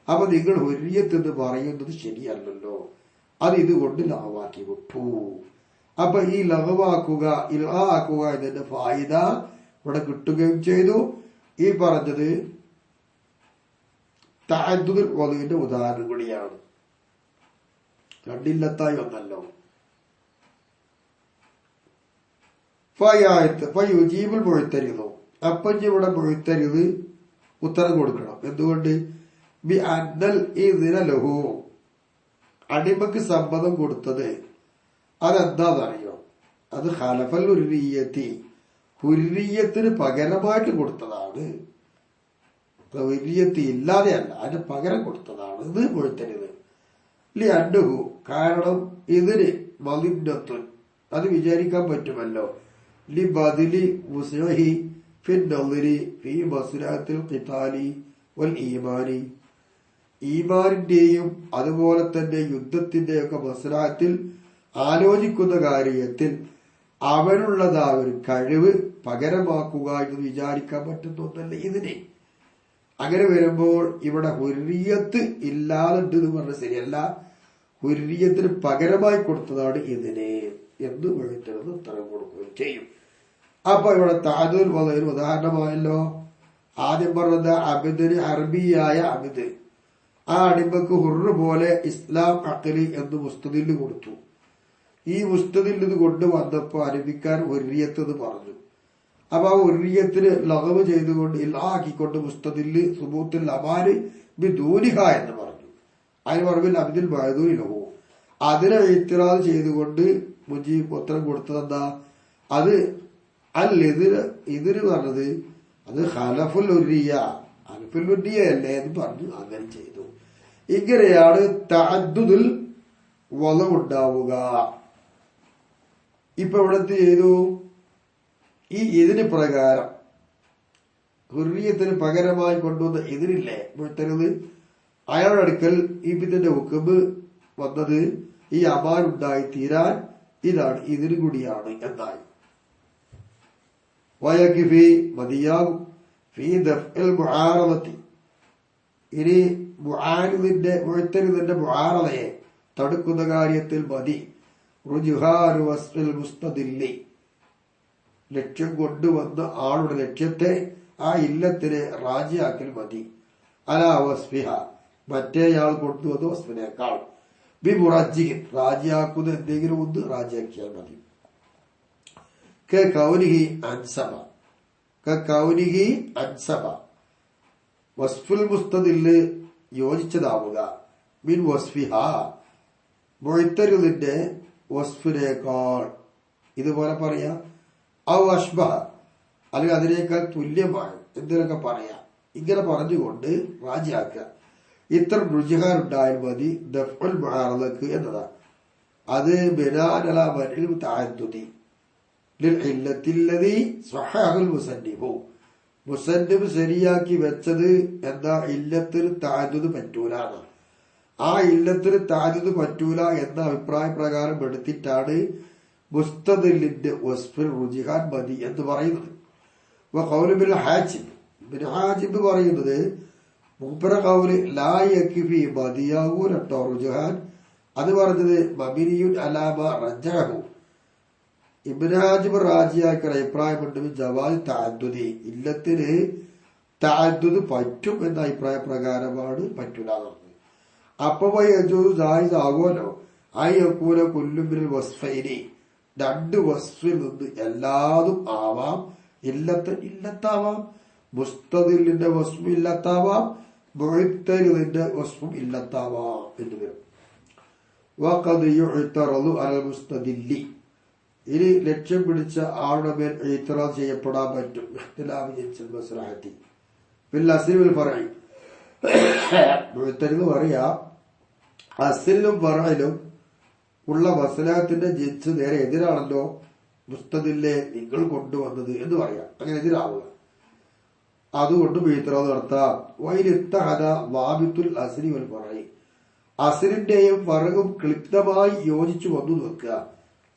അപ്പൊ നിങ്ങൾ ഹുര്യത്ത് എന്ന് പറയുന്നത് ശരിയല്ലല്ലോ, അത് ഇതുകൊണ്ട് ലഹവാക്കി വിട്ടു. അപ്പൊ ഈ ലഹവാക്കുക, ഇൽആക്കുക എന്നതിന്റെ ഫായിദ ഇവിടെ കിട്ടുകയും ചെയ്തു. ഈ പറഞ്ഞത് തഅദ്ദുദുൽ വദഇന്റെ ഉദാഹരണം കൂടിയാണ്, രണ്ടില്ലത്തായി ഒന്നല്ലോ. ഫയുജീബുൽ മുഅ്തരിദു, അപ്പൊ ഇവിടെ മുഅ്തരിദ് ഉത്തരം കൊടുക്കണം. എന്തുകൊണ്ട്? ബി അന്നൽ ഇദ്ന ലഹു, അടിമക്ക് സമ്മതം കൊടുത്തത് അതെന്താണെന്നറിയോ? അത് ഖലഫൽ ഹുരിയത്തി, ഹുരിയത്തിന് പകരമായിട്ട് കൊടുത്തതാണ്. ഹുരിയത്ത് ഇല്ലാതെയല്ല, അതിന് പകരം കൊടുത്തതാണ് ഇത് മുഴുത്തരുത്. ലി അന്നുഹു, കാരണം ഇതിന് മലിന്നത്തുൻ, അത് വിചാരിക്കാൻ പറ്റുമല്ലോ. ലി ബദിലി ഉസ്ഹി ഫി നദരി ഫി മസ്ലഹത്തിൽ ഖിതാലി വൽ ഈമാനി, ഈമാനിന്റെയും അതുപോലെ തന്നെ യുദ്ധത്തിന്റെയൊക്കെ മസ്ലഹത്തിൽ ആലോചിക്കുന്ന കാര്യത്തിൽ അവനുള്ളതായ ഒരു കഴിവ് പകരമാക്കുക എന്ന് വിചാരിക്കാൻ പറ്റുന്ന ഒന്നല്ല ഇതിനെ. അങ്ങനെ വരുമ്പോൾ ഇവിടെ ഹുരിയത്ത് ഇല്ലാതുണ്ട് എന്ന് പറഞ്ഞ ശരിയല്ല, ഹുരിയത്തിന് പകരമായി കൊടുത്തതാണ് ഇതിനെ എന്ന് വിളിച്ചത് ഉത്തരം കൊടുക്കുകയും ചെയ്യും. അപ്പൊ ഇവിടെ തഅദ്ദുൽ വദഇന് ഉദാഹരണമായല്ലോ. ആദ്യം പറഞ്ഞത് അബിദിന് അറബിയായ അബിദ്, ആ അടിമക്ക് ഹുറ് പോലെ ഇസ്ലാം അഖലി എന്ന് മുസ്തദില് കൊടുത്തു. ഈ മുസ്തദിൽ ഇത് കൊണ്ടുവന്നപ്പോ അറബിക്കാർ ഹുരിയത്ത് എന്ന് പറഞ്ഞു. അപ്പൊ ആ ഹുരിയത്തിന് ലഗവ് ചെയ്തുകൊണ്ട് ഇല്ലാക്കിക്കൊണ്ട് മുസ്തദില് സുബൂത്തുൽ അമാന് ബിദൂനിഹ എന്ന് പറഞ്ഞു. അതിന് പറമ്പിൽ അബ്ദുൽ മഅദൂനിലഹു, അതിനെ ഇത്തിറാദ് ചെയ്തുകൊണ്ട് മുജീബ് ഉത്തരം കൊടുത്തതെന്താ? അത് അൽ ഇതിന് പറഞ്ഞത് അത് ഖലഫുൽ ഉരിയ അൽഫുൽ ഉരിയല്ലേ എന്ന് പറഞ്ഞു അങ്ങനെ ചെയ്തു. ഇങ്ങനെയാണ് തഅദ്ദുദുൽ വലഉണ്ടാവുക. ഇപ്പൊ ഇവിടെ എന്ത് ചെയ്തു? ഈ ഇതിന് പ്രകാരം ഹുർരിയത്തിന് പകരമായി കൊണ്ടുവന്ന ഇതിനില്ലേ മുഅ്തരിദ്, അയാളുടെ അടുക്കൽ ഇതിന്റെ ഹുക്മ് വന്നത് ഈ അമാനുണ്ടായി തീരാൻ ഇതാണ് ഇതിന് കൂടിയാണ് എന്നായി. വയകിഫി മതിയാകും ഫീ ദഫ്ഇൽ മുആറദതി, ഇനി മുഅ്തരിദിന്റെ മുആറദയെ തടുക്കുന്ന കാര്യത്തിൽ മതി റുജുഹാനു വസ്ഫിൽ മുസ്തദില്ലി, ലക്ഷ്യം കൊണ്ടുവന്ന ആളുടെ ലക്ഷ്യത്തെ ആ ഇല്ലത്തിനെ റാജിയാക്കൽ മതി. അലാ വസ്ഫിഹ, മറ്റേയാൾ കൊണ്ടുവന്ന വസ്ഫിനേക്കാൾ ബി മുറജ്ജിഹിൻ, റാജിയാക്കുന്ന എന്തെങ്കിലും ഒന്ന് റാജിയാക്കിയാൽ മതി. കൗനിഹി അൻസബ, വസ്ഫുൽ മുസ്തദില് യോജിച്ചതാവുക, മിൻ വസ്ഫിഹ, മുഅ്തരിദിന്റെ വസ്ഫിനേക്കാൾ, ഇതുപോലെ പറയാ, ഔ അഷ്ബഹ, അല്ലെങ്കിൽ അതിനേക്കാൾ തുല്യമാണ് എന്തിനൊക്കെ പറയാം. ഇങ്ങനെ പറഞ്ഞുകൊണ്ട് റാജിയാക്കുക. ഇത്ര രുചിഹാരുണ്ടായാൽ മതി ദഫ്ഉൽ മുആറദക്ക് എന്നതാണ്. അത് ബിനാൻ അലാ മൻഇൽ തഅദ്ദുദി ലിൽ ഇല്ലത്തില്ലദി സ്വഹഹുൽ മുസന്നിഫു, മുസന്നിഫ് ശരിയാക്കി വെച്ചത് എന്താ? ഇല്ലത്തിന് തഅദ്ദുദ് പറ്റൂലാണ്. ആ ഇല്ലത്തിന് തഅദ്ദുദ് പറ്റൂല എന്ന അഭിപ്രായ പ്രകാരം എടുത്തിട്ടാണ് മുസ്തദിലിന്റെ വസ്ഫിൽ റുജിഹാൻ മതി എന്ന് പറയുന്നത്. ഖൗലു ബിൽ ഹാജിബ്, ഇബ്നു ഹാജിബ് പറയുന്നത് മൂപ്പര ഖൗല് ലാ യക്ഫി, മതിയാകൂലട്ടോ റുജുഹാൻ. അത് പറഞ്ഞത് മബിനിയുൻ അലാമ റജ്ജഹു, ഇബ്നു ഹാജിബ് റാജിയാക്കിയ അഭിപ്രായമുണ്ട് ജവാദ് തഅദ്ദുദി, ഇല്ലത്തിന് തഅദ്ദുദ് പറ്റും എന്ന അഭിപ്രായ പ്രകാരമാണ് പറ്റൂല. അപ്പൊ ജായിസ് ആകുമല്ലോ അയ്യക്കൂല കുല്ലും മിനൽ വസ്ഫൈനി, രണ്ട് വസ്ഫിൽ നിന്ന് എല്ലാതും ആവാം. ഇല്ലത്താവാം, മുസ്തദിലിന്റെ വസ്ഫും ഇല്ലത്താവാം, മുഅ്തരിദിന്റെ വസ്ഫും ഇല്ലത്താവാം എന്ന് വരും. വഖദ് യുഅ്തറദു അലൽ മുസ്തദില്ലി, ഇനി ലക്ഷ്യം പിടിച്ച ആളുടെ മേൽ ഇഅ്തിറാദ് ചെയ്യപ്പെടാൻ പറ്റും. ഇഖ്തിലാഫ് ജിൻസിൽ മസ്ലഹത്തി ഫിൽ അസ്ലി വൽ ഫർഇ, മുഅ്തരിദ് പറയാ അസ്ലിലും ഫർഇലും ഉള്ള മസ്ലഹത്തിന്റെ ജിൻസ് നേരെ എതിരാണല്ലോ മുസ്തദില്ലേ നിങ്ങൾ കൊണ്ടുവന്നത് എന്ന് പറയാം. അങ്ങനെ എതിരാവുക, അതുകൊണ്ട് ഇഅ്തിറാദ് നടത്താം. വൈലിത്തഹദ വാബിത്തുൽ അസ്ലി വൽ ഫർഇ, അസ്ലിന്റെയും ഫർഉം ക്ലിപ്തമായി യോജിച്ചു വന്നു നിൽക്കുക,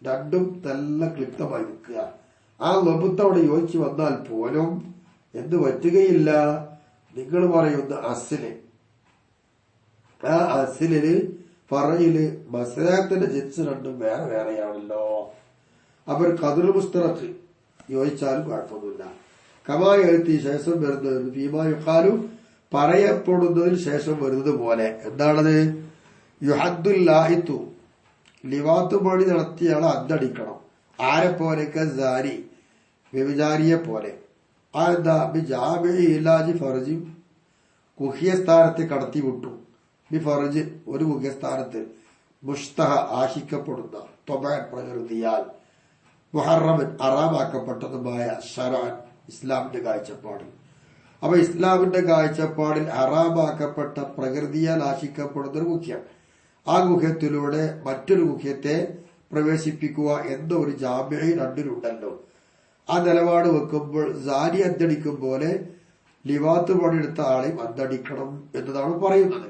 രണ്ടും നല്ല ക്ലിപ്തമായി നിൽക്കുക. ആ ലബുത്ത് യോജിച്ചു വന്നാൽ പോലും എന്ത് പറ്റുകയില്ല, നിങ്ങൾ പറയുന്ന അസ്ല്, ആ അസ്ലില് ഫറയില് മസ്ലഹത്തിന്റെ ജിൻസ് രണ്ടും വേറെ വേറെയാണല്ലോ. അവർ ഖദർ മുസ്തറഖ് യോജിച്ചാലും കുഴപ്പമൊന്നുമില്ല. കമായി എഴുത്തി ശേഷം വരുന്നത് ഫീമായുഖാലു, പറയപ്പെടുന്നതിന് ശേഷം വരുന്നത് പോലെ. എന്താണത്? യുഹദ്ദുൽ ലാഹിത്തു, ലിവാത്ത് പണി നടത്തിയാളെ അന്തടിക്കണം. ആരെ പോലെയൊക്കെ സാരി, വ്യഭിചാരിയെ പോലെ. അതെന്താ? ഇലാജി ഫർജി, കുഹ്യസ്ഥാനത്തെ കടത്തി വിട്ടു. ബി ഫർജ്, ഒരു കുഹ്യസ്ഥാനത്ത്. മുഷ്തഹ, ആശിക്കപ്പെടുന്ന. ത്വബഅൻ, പ്രകൃതിയാൽ. മുഹറമൻ, ഹറാമാക്കപ്പെട്ടതുമായ. ശറഅൻ, ഇസ്ലാമിന്റെ കാഴ്ചപ്പാടിൽ. അപ്പൊ ഇസ്ലാമിന്റെ കാഴ്ചപ്പാടിൽ ഹറാമാക്കപ്പെട്ട പ്രകൃതിയാൽ ആശിക്കപ്പെടുന്ന ഒരു മുഖ്യം, ആ ഗുഹ്യത്തിലൂടെ മറ്റൊരു ഗുഹ്യത്തെ പ്രവേശിപ്പിക്കുക എന്ന ഒരു ജാമ്യ രണ്ടിലുണ്ടല്ലോ. ആ നിലപാട് വെക്കുമ്പോൾ സാരി അന്തടിക്കും പോലെ ലിവാത്ത് പണിയെടുത്ത ആളെയും അന്തടിക്കണം എന്നതാണ് പറയുന്നത്.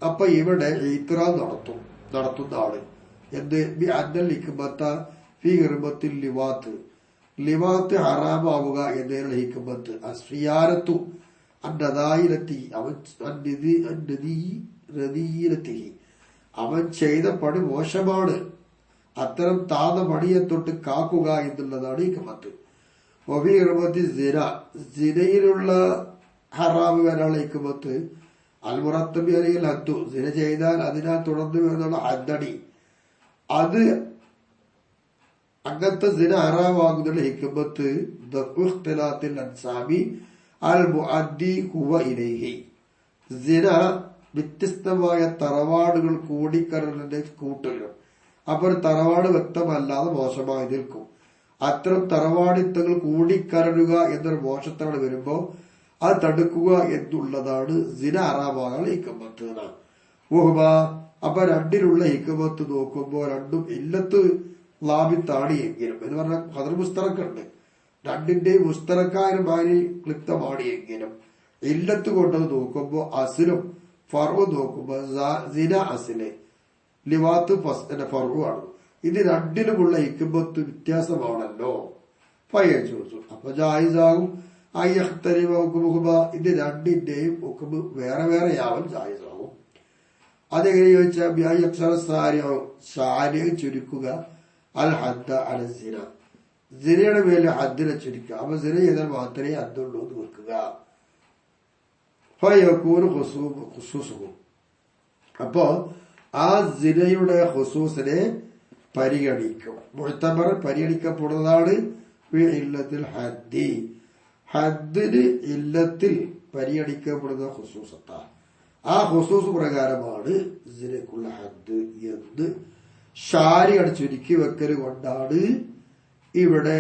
അപ്പൊ ഇവിടെ ഇത്റാദ് നടത്തുന്ന ആള് എന്ത്? ഹിക്മത്ത ഫീ ഹിർമത്തിൽ ലിവാത്ത്, ലിവാത്ത് ഹറാമാവുക എന്നതിനുള്ള ഹിക്മത്ത്. അസ്ഫിയാരത്തു അവൻ ചെയ്ത പണി മോശമാണ്, അത്തരം താന്ന പണിയെ തൊട്ട് കാക്കുക എന്നുള്ളതാണ് ഹിക്മത്ത്. വഫീ ഹിർമത്തി സിന, സിനയിലുള്ള ഹറാമ് വരാനുള്ള ഹിക്മത്ത്. അൽമുറത്തബി അല്ലെങ്കിൽ ഹദ്ദു, സിന ചെയ്താൽ അതിനാൽ തുടർന്ന് വരുന്നുള്ള ഹദ്ദടി, അത് അങ്ങനത്തെ സിന ഹറാമാകുന്നുള്ള ഹിക്മത്ത്. ദഖ്ഖിലാത്തിൽ അൻസാബി അൽ മുഅദ്ദി ഹുവ ഇലൈഹി, സിന വ്യത്യസ്തമായ തറവാടുകൾ കൂടിക്കരലിന്റെ കൂട്ടലും. അപ്പോൾ തറവാട് വ്യക്തമല്ലാതെ മോശമായി നിൽക്കും. അത്തരം തറവാടിത്തങ്ങൾ കൂടിക്കരടുക എന്നൊരു മോശത്താണ് വരുമ്പോ അത് തടുക്കുക എന്നുള്ളതാണ് സിന ഹറാമാകാൻ ഹിക്മത്ത്. അപ്പൊ രണ്ടിലുള്ള ഹിക്മത്ത് നോക്കുമ്പോ രണ്ടും ഇല്ലത്ത് ലാഭിത്താണ് എങ്കിലും എന്ന് പറഞ്ഞാൽ ഖദർ മുസ്തറക്കുണ്ട്, രണ്ടിന്റെയും മുസ്തറക്കായ ഭാര്യ ക്ലിപ്തമാണ് എങ്കിലും ഇല്ലത്ത് കൊണ്ടത് നോക്കുമ്പോ അസിലും ഫറു നോക്കുമ്പോ സിന അസില് ലിവാത്ത് ഫറു ആണ്. ഇത് രണ്ടിലുമുള്ള ഹിക്മത്ത് വ്യത്യാസമാണല്ലോ. ഫയജൂസു അപ്പൊ ജായിസാകും. ഇത് രണ്ടിന്റെയും ഹുക്മ് വേറെ വേറെയാവാൻ ജായിസാകും. അതെങ്ങനെ ചോദിച്ചാൽ ചുരുക്കുക അൽ ഹദ്ദ അൽ സിന, സിനയുടെ മേലെ ഹദ്ദിനെ ചുരുക്കുക. അപ്പൊ സിന ചെയ്താൽ മാത്രമേ ഹദ്ദുള്ളൂ എന്ന് വെക്കുക. അപ്പോ ആ സിനയുടെ ഹുസൂസിനെ പരിഗണിക്കും. മുഅ്തബർ പരിഗണിക്കപ്പെടുന്നതാണ് ഇല്ലത്തിൽ ഹദ്ദി, ഹദ്ദിന് ഇല്ലത്തിൽ പരിഗണിക്കപ്പെടുന്ന ഹുസൂസത്ത. ആ ഹുസൂസ് പ്രകാരമാണ് സിനക്കുള്ള ഹദ്ദ് എന്ന് ഷാരിഅ ചുരുക്കി വെക്കൽ കൊണ്ടാണ് ഇവിടെ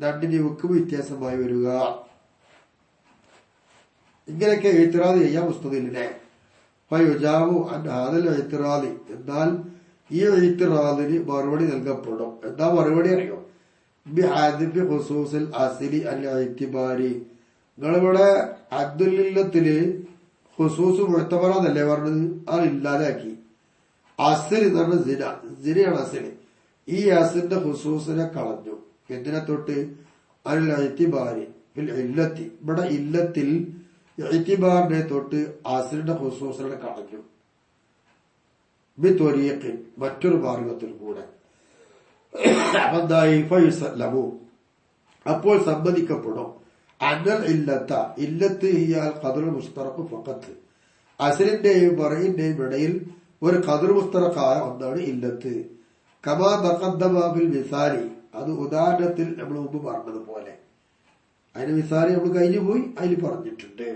രണ്ടിന്റെ ഹുക്ം വ്യത്യാസമായി വരിക. ഇങ്ങനെയൊക്കെ എഴുത്തിറാദ് ചെയ്യാൻ പുസ്തകത്തിലെ ഫയുജാബു അൻ ഹാദൽ എഴുത്തിറാദി, എന്നാൽ ഈ എഴുത്തിറാദിന് മറുപടി നൽകപ്പെടും. എന്താ മറുപടി അറിയോ? ബിഹാദിഫി ഖുസൂസിൽ അസ്ലി അൽ ഇഅ്തിബാരി. നിങ്ങളിവിടെ അദ്ദുലില്ലത്തില് ഖുസൂസ് മുഅ്തബറന്നല്ലേ പറഞ്ഞത്, അത് ഇല്ലാതാക്കി. അസ്ൽ എന്ന് പറഞ്ഞ സിന, സിനയാണ് അസ്ല്. ഈ അസ്ലിന്റെ ഖുസൂസിനെ കളഞ്ഞു. എന്തിനെ തൊട്ട്? അൽ ഇഅ്തിബാരി ഫിൽ ഇല്ലത്തി, ഇവിടെ ഇല്ലത്തിൽ ഇഅ്തിബാറിനെ തൊട്ട് അസ്ലിന്റെ ഖുസൂസിനെ കളഞ്ഞു. ബിത്വരീഖിൻ, മറ്റൊരു മാർഗത്തിൽ കൂടെ. അപ്പോൾ സമ്മതിക്കപ്പെടും അന്നൽ ഇല്ലത്ത, ഇല്ലത്ത് ഹിയൽ ഖദറുൽ മുസ്തറഖ് ഫഖത്ത്, അസ്ലിന്റെയും ഫറഇന്റെയും ഇടയിൽ ഒരു ഖദർ മുസ്തറഖായ ഒന്നാണ് ഇല്ലത്ത്. കമാ തഖദ്ദമ ഫിൽ മിസാലി, അത് ഉദാഹരണത്തിൽ നമ്മൾ മുമ്പ് പറഞ്ഞതുപോലെ. അതിന് മിസാലി നമ്മൾ കഴിഞ്ഞു പോയി, അതിൽ പറഞ്ഞിട്ടുണ്ട്.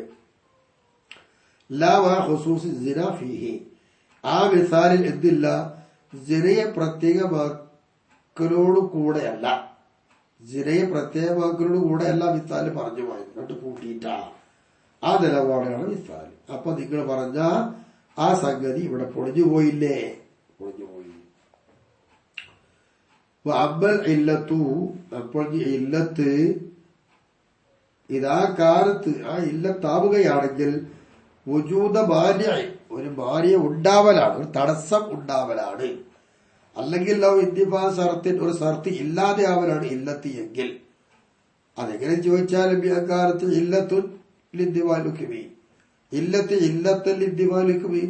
ലാ വ ഖുസൂസ് സിന ഫീഹി, ആ മിസാലിൽ എന്തില്ല? സിനയെ പ്രത്യേകമാക്കലോട് കൂടെയല്ല, സിനയെ പ്രത്യേകമാക്കലോട് കൂടെയല്ല മിസാല് പറഞ്ഞു പോയത്, എന്നിട്ട് കൂട്ടിയിട്ടാ. ആ നിലപാടാണ് മിസാല്. അപ്പൊ നിങ്ങൾ പറഞ്ഞ ആ സംഗതി ഇവിടെ പൊളിഞ്ഞു പോയില്ലേ? പൊളിഞ്ഞു പോയി. അമ്മൽ ഇല്ലത്തു, അപ്പോൾ ഇല്ലത്ത് ഇതാ കാലത്ത് ആ ഇല്ലത്താവുകയാണെങ്കിൽ വുജൂദ ഭാര്യയായി, ഒരു ഭാര്യ ഉണ്ടാവലാണ്, ഒരു തടസ്സം ഉണ്ടാവലാണ്. അല്ലെങ്കിൽ ഇന്തിഫാ സർത്തിൻ, ഒരു സർത്തി ഇല്ലാതെ ആവലാണ് ഇല്ലത്ത് എങ്കിൽ. അതെങ്ങനെ ചോദിച്ചാലും ആ കാലത്ത് ഇല്ലത്തുൻ ലിന്തിവാലുക്കുമി, ഇല്ലത്ത് ഇല്ലത്തൽ ലിന്തിവാലുക്കുമി,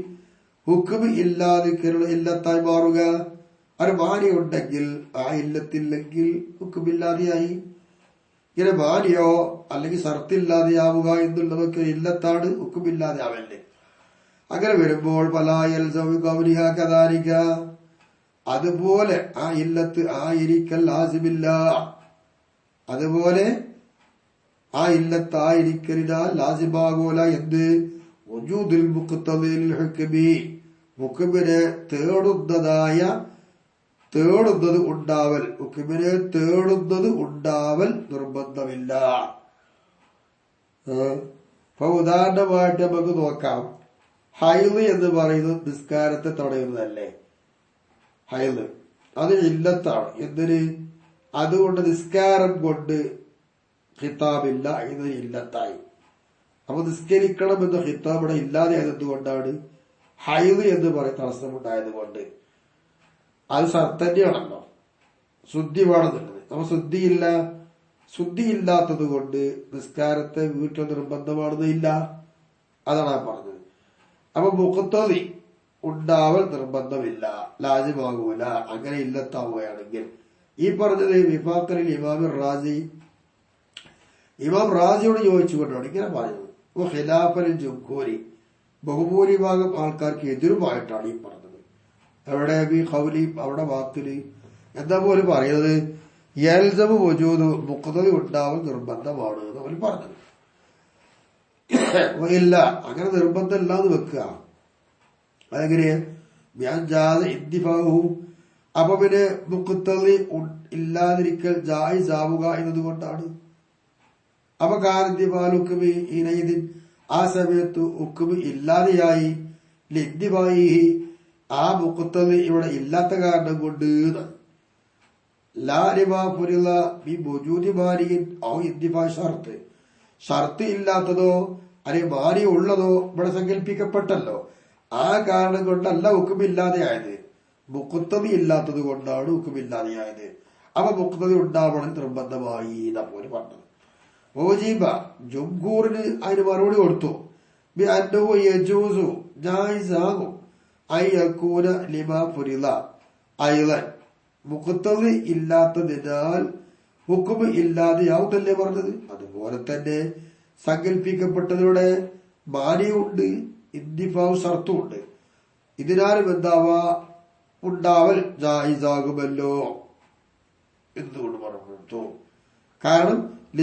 ഹുക്മ് ഇല്ലാതിക്കലുള്ള ഇല്ലത്തായി മാറുക. ഒരു ഭാര്യ ഉണ്ടെങ്കിൽ ആ ഇല്ലത്തില്ലെങ്കിൽ ഹുക്മില്ലാതെയായി. ഇങ്ങനെ ഭാര്യയോ അല്ലെങ്കിൽ സർത്തില്ലാതെയാവുക എന്നുള്ളതൊക്കെ ഇല്ലത്താണ്, ഹുക്മില്ലാതെ ആവല്ലേ. അങ്ങനെ വരുമ്പോൾ പലായൽ സൗകൗരിഹ കദാലിക, അതുപോലെ ആ ഇല്ലത്ത് ആയിരിക്കൽ ലാസിമില്ല, അതുപോലെ ആ ഇല്ലത്ത് ആയിരിക്കലിനാൽ ലാസിമാകൂല. എന്ത്? വജൂദുൽ മുഖ്തദിൽ ഹുക്മി, ഹുക്മിനെ തേടുന്നത് ഉണ്ടാവൽ, ഹുക്മിനെ തേടുന്നത് ഉണ്ടാവൽ നിർബന്ധമില്ല. അപ്പൊ ഉദാഹരണമായിട്ട് നമുക്ക് നോക്കാം. ഹൈദ് എന്ന് പറയുന്നത് നിസ്കാരത്തെ തടയുന്നതല്ലേ? ഹൈദ് അത് ഇല്ലത്താണ്. എന്തിന്? അതുകൊണ്ട് നിസ്കാരം കൊണ്ട് ഖിതാബില്ല, ഇത് ഇല്ലത്തായി. അപ്പൊ നിസ്കരിക്കണം എന്ന ഖിതാബ് ഇവിടെ ഇല്ലാതെ ആയതുകൊണ്ടാണ് ഹൈദ് എന്ന് പറയുന്ന തടസ്സമുണ്ടായത് കൊണ്ട്. അത് സർത്തന്നെയാണല്ലോ, ശുദ്ധി വേണമെന്നുള്ളത്. അപ്പൊ ശുദ്ധിയില്ലാത്തത് കൊണ്ട് നിസ്കാരത്തെ വീട്ടിൽ നിർബന്ധമാണെന്നില്ല, അതാണ് ഞാൻ പറഞ്ഞത്. അപ്പൊ മുഖത്തതി ഉണ്ടാവൽ നിർബന്ധമില്ല, ലാജിമാകൂല. അങ്ങനെ ഇല്ലത്താവുകയാണെങ്കിൽ ഈ പറഞ്ഞത് വിഫാഖറിൽ ഇമാം റാസിയോട് ചോദിച്ചുകൊണ്ടാണ് ഇങ്ങനെ പറയുന്നത്. ഖിലാഫലിൽ ജുംഹൂരി, ബഹുഭൂരിഭാഗം ആൾക്കാർക്ക് എതിരുമായിട്ടാണ് ഈ പറഞ്ഞത്. എവിടെ? ഖൗലി, അവിടെ വാക്കില് എന്താ പോലും പറയുന്നത്? യൽസമു വജൂദു, മുഖ്തദി ഉണ്ടാവൽ നിർബന്ധമാണ് എന്ന് അവർ പറഞ്ഞത്. ഇല്ല, അങ്ങനെ നിർബന്ധം ഇല്ലാന്ന് വെക്കുക. അതെങ്ങനെ? ഇന്തിഫാഹു, അപ്പൊ പിന്നെ മുഖത്തലി ഇല്ലാതിരിക്കൽ ജായിസ് ആവുക എന്നതുകൊണ്ടാണ്. അപ്പൊ കാരന്തിബാലുക്കുമി ഇനയിദിൻ ആ സമയത്ത് ഉക്കുമി ഇല്ലാതെയായി ലിദ്ദിവായി ആ മുഖത്തലി ഇവിടെ ഇല്ലാത്ത കാരണം കൊണ്ട് ഷർത്ത് ഇല്ലാത്തതോ അല്ലെ മാനി ഉള്ളതോ ഇവിടെ സങ്കല്പിക്കപ്പെട്ടല്ലോ. ആ കാരണം കൊണ്ടല്ല ഹുക്കുമില്ലാതെയായത്, മുഖത്തതി ഇല്ലാത്തത് കൊണ്ടാണ് ഹുക്കുമില്ലാതെയായത്. അപ്പൊ മുഖത്തതി ഉണ്ടാവണം നിർബന്ധമായി പോലെ പറഞ്ഞത്. ഓജീബ ജുംഹൂറിന് അതിന് മറുപടി കൊടുത്തു. ജായിസാകും അയ്യക്കൂന ലിമാ ഫുരിള അയ്ളൻ മുഖത്തതി ഇല്ലാത്തതിനാൽ ഹുക്കുമ് ഇല്ലാതെയാവുന്നല്ലേ പറഞ്ഞത്. അതുപോലെ തന്നെ സങ്കല്പിക്കപ്പെട്ടതിലൂടെ മാനിയുണ്ട്, ഇന്തിഫാവ് ഷർത്തുണ്ട്. ഇതിനാലും എന്താവാ ഉണ്ടാവൽ ജായിസാകുമല്ലോ എന്തുകൊണ്ട് പറഞ്ഞു. കാരണം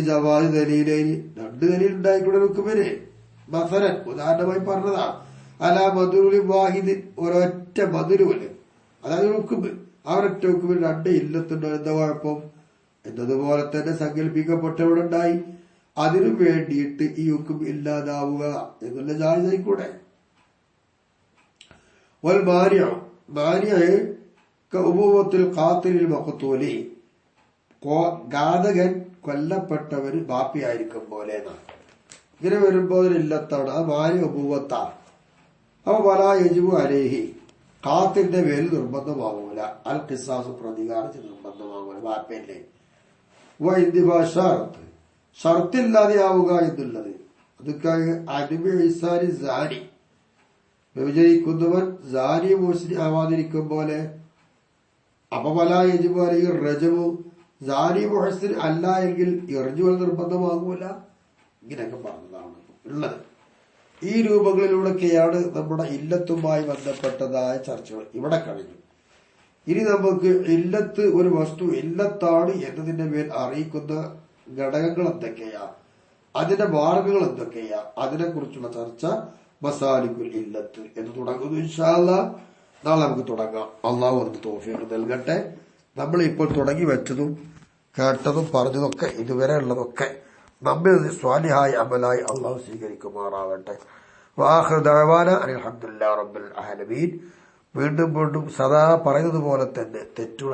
ജവാദ് ദലീലേനി രണ്ട് ദലീൽ ഉണ്ടായിക്കൂടെ ഹുക്കുമിന്. മസലൻ ഉദാഹരണമായി പറഞ്ഞതാ അല മധുരുലി വാഹിദിൻ ഒരൊറ്റ മധുരുല്, അതായത് ഹുക്കുമ്. ആ ഒരൊറ്റ ഹുക്കുമിൽ രണ്ട് ഇല്ലത്തുണ്ടോ, എന്താ കുഴപ്പം എന്നതുപോലെ തന്നെ സങ്കല്പിക്കപ്പെട്ടവിടെ ഉണ്ടായി. അതിനു വേണ്ടിയിട്ട് ഈ ഹുക്കും ഇല്ലാതാവുക എന്നുള്ള ജായിസായിക്കൂടെ. ഘാതകൻ കൊല്ലപ്പെട്ടവര് ബാപ്പിയായിരിക്കും പോലെ എന്നാണ്. ഇങ്ങനെ വരുമ്പോ ഇല്ലത്താണ്, അത് മാരി അബൂവത്താണ്. അപ്പൊ വല യജിബു അലേഹി ഖാത്തിന്റെ പേര് നിർബന്ധമാകൂല, അൽ ഖിസാസ് പ്രതികാരത്തിന് നിർബന്ധമാകൂല ബാപ്പയല്ലേ. ഷർത്ത് ഷർത്തില്ലാതെയാവുക എന്നുള്ളത് അതൊക്കെ അടിമസാരി സാരി വ്യഭിചരിക്കുന്നവൻ സാരി മോശിനി ആവാതിരിക്കും പോലെ. അപ്പൊ പല യജിബു അല്ലെങ്കിൽ റജമു സാരി മോഹസിന് അല്ല എങ്കിൽ ഇറജുവൽ നിർബന്ധമാകൂല. ഇങ്ങനെയൊക്കെ പറഞ്ഞതാണ് ഉള്ളത്. ഈ രൂപങ്ങളിലൂടെയൊക്കെയാണ് നമ്മുടെ ഇല്ലത്തുമായി ബന്ധപ്പെട്ടതായ ചർച്ചകൾ ഇവിടെ കഴിഞ്ഞു. ഇനി നമുക്ക് ഇല്ലത്ത് ഒരു വസ്തു ഇല്ലത്താണ് എന്നതിന്റെ മേൽ അറിയിക്കുന്ന ഘടകങ്ങൾ എന്തൊക്കെയാ, അതിന്റെ മാർഗങ്ങൾ എന്തൊക്കെയാ, അതിനെ കുറിച്ചുള്ള ചർച്ച മസാലിക്കുൽ ഇല്ലത്ത് എന്ന് തുടങ്ങുന്നു. ഇൻഷാ അല്ലാഹ് നാളെ നമുക്ക് തുടങ്ങാം. അള്ളാഹു അതിന് തൗഫീഖ് നൽകട്ടെ. നമ്മൾ ഇപ്പോൾ തുടങ്ങി വെച്ചതും കേട്ടതും പറഞ്ഞതൊക്കെ ഇതുവരെ ഉള്ളതൊക്കെ നമ്മിൽ സ്വാലിഹായ അമലായി അള്ളാഹു സ്വീകരിക്കുമാറാവട്ടെ. വാഖിറു ദഅവാന അൽഹംദുലില്ലാഹി റബ്ബിൽ ആലമീൻ. വീണ്ടും വീണ്ടും സദാ പറയുന്നത് പോലെ തന്നെ തെറ്റുകൾ